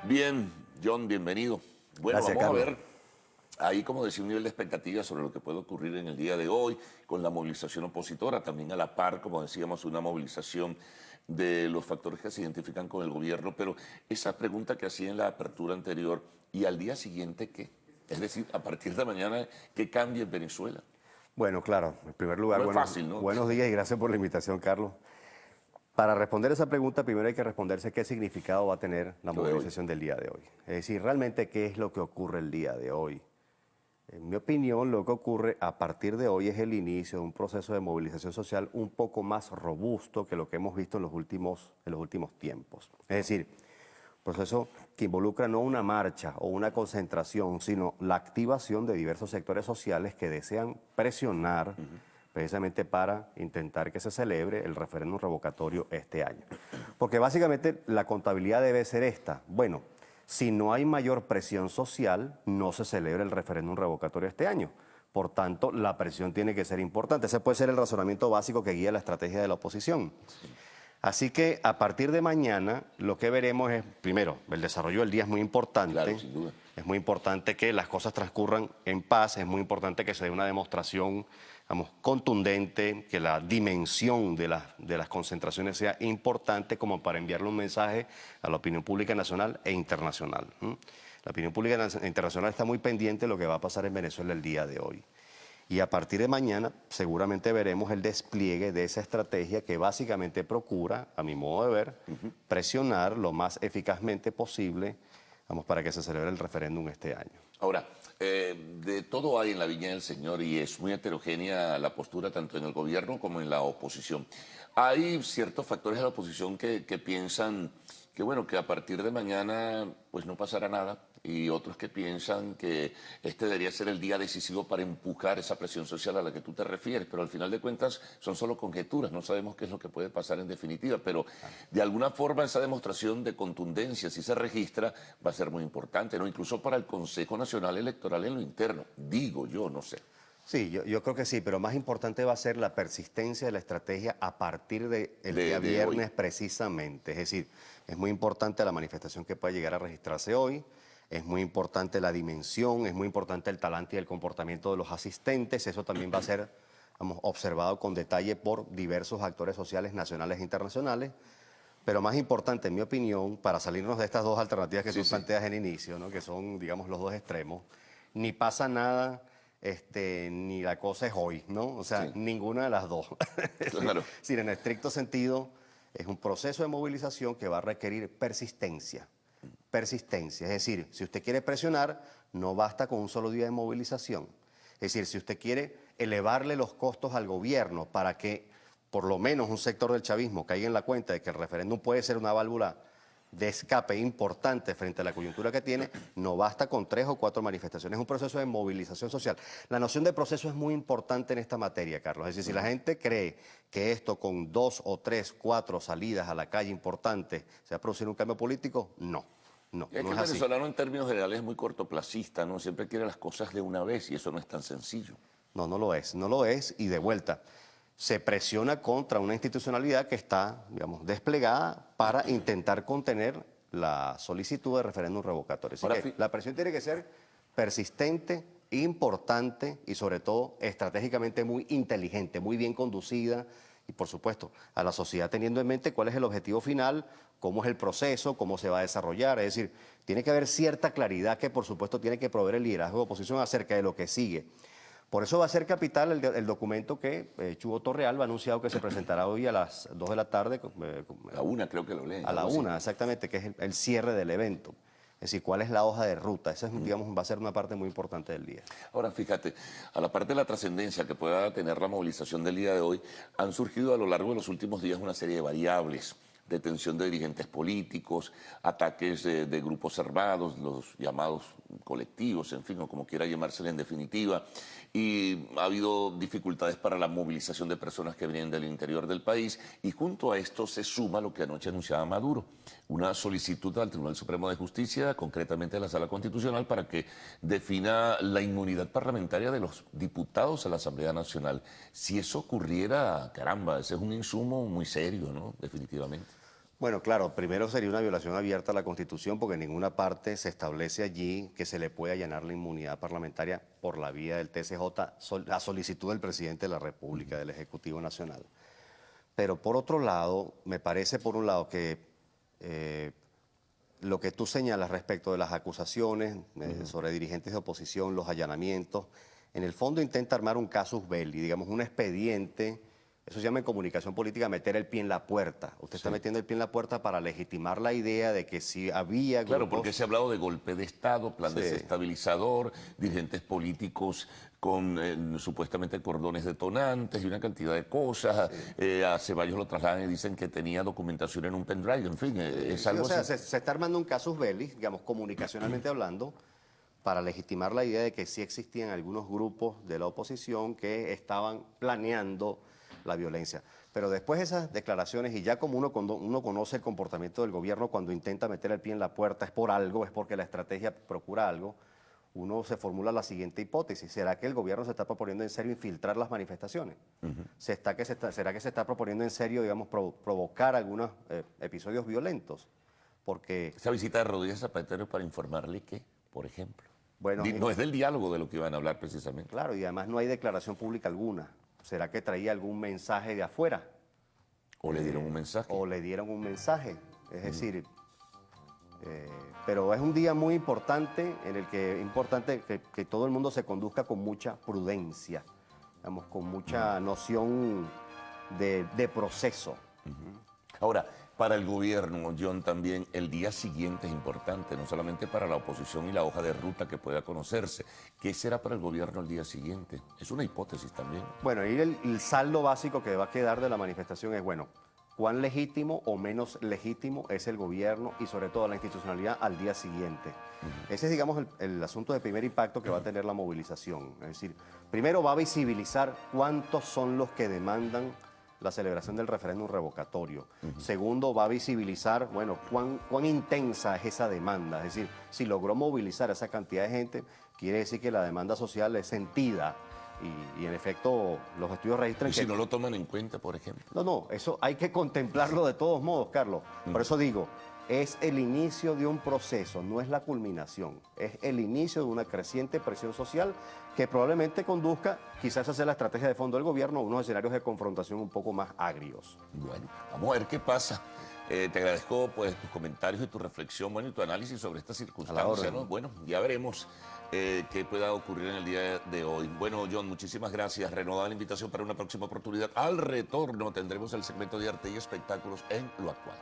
Bien, John, bienvenido. Bueno, Gracias, vamos a Carlos. ver ahí, como decía, un nivel de expectativa sobre lo que puede ocurrir en el día de hoy con la movilización opositora, también a la par, como decíamos, una movilización de los factores que se identifican con el gobierno, pero esa pregunta que hacía en la apertura anterior, ¿y al día siguiente qué? Es decir, a partir de mañana, ¿qué cambia en Venezuela? Bueno, claro, en primer lugar, No es fácil, ¿no? buenos días y gracias por la invitación, Carlos. Para responder esa pregunta, primero hay que responderse qué significado va a tener la Lo de hoy. movilización del día de hoy. Es decir, realmente qué es lo que ocurre el día de hoy. En mi opinión, lo que ocurre a partir de hoy es el inicio de un proceso de movilización social un poco más robusto que lo que hemos visto en los últimos tiempos. Es decir, proceso que involucra no una marcha o una concentración, sino la activación de diversos sectores sociales que desean presionar precisamente para intentar que se celebre el referéndum revocatorio este año. Porque básicamente la contabilidad debe ser esta. Bueno, si no hay mayor presión social, no se celebra el referéndum revocatorio este año. Por tanto, la presión tiene que ser importante. Ese puede ser el razonamiento básico que guía la estrategia de la oposición. Así que a partir de mañana lo que veremos es, primero, el desarrollo del día es muy importante. Claro, sin duda. Es muy importante que las cosas transcurran en paz, es muy importante que se dé una demostración, vamos, contundente, que la dimensión de las concentraciones sea importante como para enviarle un mensaje a la opinión pública nacional e internacional. La opinión pública internacional está muy pendiente de lo que va a pasar en Venezuela el día de hoy. Y a partir de mañana seguramente veremos el despliegue de esa estrategia que básicamente procura, a mi modo de ver, presionar lo más eficazmente posible, vamos, para que se celebre el referéndum este año. Ahora, de todo hay en la Viña del Señor y es muy heterogénea la postura tanto en el gobierno como en la oposición. Hay ciertos factores de la oposición que piensan que, bueno, que a partir de mañana pues no pasará nada, y otros que piensan que este debería ser el día decisivo para empujar esa presión social a la que tú te refieres, pero al final de cuentas son solo conjeturas, no sabemos qué es lo que puede pasar en definitiva, pero de alguna forma esa demostración de contundencia, si se registra, va a ser muy importante, ¿no? Incluso para el Consejo Nacional Electoral en lo interno, digo yo, no sé. Sí, yo creo que sí, pero más importante va a ser la persistencia de la estrategia a partir del día De hoy. viernes precisamente. Es decir, es muy importante la manifestación que pueda llegar a registrarse hoy, es muy importante la dimensión, es muy importante el talante y el comportamiento de los asistentes. Eso también va a ser, vamos, observado con detalle por diversos actores sociales nacionales e internacionales. Pero más importante, en mi opinión, para salirnos de estas dos alternativas que Sí, tú sí, planteas en inicio, ¿no? Que son, digamos, los dos extremos, ni pasa nada, ni la cosa es hoy, ¿no? O sea, sí, ninguna de las dos. Es claro. decir, en estricto sentido, es un proceso de movilización que va a requerir persistencia. Persistencia. Es decir, si usted quiere presionar, no basta con un solo día de movilización. Es decir, si usted quiere elevarle los costos al gobierno para que por lo menos un sector del chavismo caiga en la cuenta de que el referéndum puede ser una válvula de escape importante frente a la coyuntura que tiene, no basta con 3 o 4 manifestaciones, es un proceso de movilización social. La noción de proceso es muy importante en esta materia, Carlos. Es decir, si la gente cree que esto con 2 o 3, 4 salidas a la calle importantes se va a producir un cambio político, no. No, Es no que es el así. venezolano en términos generales es muy cortoplacista, ¿no? Siempre quiere las cosas de una vez y eso no es tan sencillo. No, no lo es, no lo es y de vuelta. Se presiona contra una institucionalidad que está, digamos, desplegada para intentar contener la solicitud de referéndum revocatorio. Así Ahora, que la presión tiene que ser persistente, importante y sobre todo estratégicamente muy inteligente, muy bien conducida y por supuesto a la sociedad teniendo en mente cuál es el objetivo final, cómo es el proceso, cómo se va a desarrollar. Es decir, tiene que haber cierta claridad que por supuesto tiene que proveer el liderazgo de oposición acerca de lo que sigue. Por eso va a ser capital el documento que Chugo Torreal ha anunciado que se presentará hoy a las 2 de la tarde, la una creo que lo leen, a la algo así. 1 exactamente, que es el cierre del evento. Es decir, cuál es la hoja de ruta. Esa es, digamos, va a ser una parte muy importante del día. Ahora, fíjate, a la parte de la trascendencia que pueda tener la movilización del día de hoy, han surgido a lo largo de los últimos días una serie de variables: detención de dirigentes políticos, ataques de grupos armados, los llamados colectivos, en fin, o como quiera llamársele en definitiva, y ha habido dificultades para la movilización de personas que vienen del interior del país, y junto a esto se suma lo que anoche anunciaba Maduro, una solicitud al Tribunal Supremo de Justicia, concretamente a la Sala Constitucional, para que defina la inmunidad parlamentaria de los diputados a la Asamblea Nacional. Si eso ocurriera, caramba, ese es un insumo muy serio, ¿no? Definitivamente. Bueno, claro, primero sería una violación abierta a la Constitución porque en ninguna parte se establece allí que se le pueda allanar la inmunidad parlamentaria por la vía del TSJ a solicitud del presidente de la República, del Ejecutivo Nacional. Pero por otro lado, me parece por un lado que lo que tú señalas respecto de las acusaciones sobre dirigentes de oposición, los allanamientos, en el fondo intenta armar un casus belli, digamos un expediente. Eso se llama en comunicación política meter el pie en la puerta. Usted está metiendo el pie en la puerta para legitimar la idea de que si había grupos... Claro, porque se ha hablado de golpe de Estado, plan desestabilizador, dirigentes políticos con supuestamente cordones detonantes y una cantidad de cosas. A Ceballos lo trasladan y dicen que tenía documentación en un pendrive, en fin, es algo o sea, así. se está armando un casus belli, digamos, comunicacionalmente hablando, para legitimar la idea de que sí existían algunos grupos de la oposición que estaban planeando la violencia. Pero después de esas declaraciones, y ya como uno conoce el comportamiento del gobierno cuando intenta meter el pie en la puerta, es por algo, es porque la estrategia procura algo, uno se formula la siguiente hipótesis: ¿será que el gobierno se está proponiendo en serio infiltrar las manifestaciones? ¿Será que se está proponiendo en serio, digamos, provocar algunos episodios violentos? Porque... Esa visita de Rodríguez Zapatero para informarle que, por ejemplo, Bueno, no es del diálogo de lo que iban a hablar precisamente. claro, y además no hay declaración pública alguna. ¿Será que traía algún mensaje de afuera? O le dieron un mensaje. O le dieron un mensaje. Es decir, pero es un día muy importante en el que es importante que todo el mundo se conduzca con mucha prudencia, digamos, con mucha noción de proceso. Ahora, para el gobierno, John, también el día siguiente es importante, no solamente para la oposición y la hoja de ruta que pueda conocerse. ¿Qué será para el gobierno el día siguiente? Es una hipótesis también. Bueno, ahí el saldo básico que va a quedar de la manifestación es, bueno, cuán legítimo o menos legítimo es el gobierno y sobre todo la institucionalidad al día siguiente. Ese es, digamos, el asunto de primer impacto que va a tener la movilización. Es decir, primero va a visibilizar cuántos son los que demandan la celebración del referéndum revocatorio. Segundo, va a visibilizar, bueno, cuán intensa es esa demanda. Es decir, si logró movilizar a esa cantidad de gente, quiere decir que la demanda social es sentida. Y en efecto, los estudios registran ¿Y que... si no lo toman en cuenta, por ejemplo? No, eso hay que contemplarlo de todos modos, Carlos. Por eso digo, es el inicio de un proceso, no es la culminación. Es el inicio de una creciente presión social que probablemente conduzca, quizás hacia la estrategia de fondo del gobierno, a unos escenarios de confrontación un poco más agrios. Bueno, vamos a ver qué pasa. Te agradezco pues tus comentarios y tu reflexión, bueno, y tu análisis sobre esta circunstancia, ¿no? Bueno, ya veremos qué pueda ocurrir en el día de hoy. Bueno, John, muchísimas gracias. Renovada la invitación para una próxima oportunidad. Al retorno tendremos el segmento de arte y espectáculos en Lo Actual.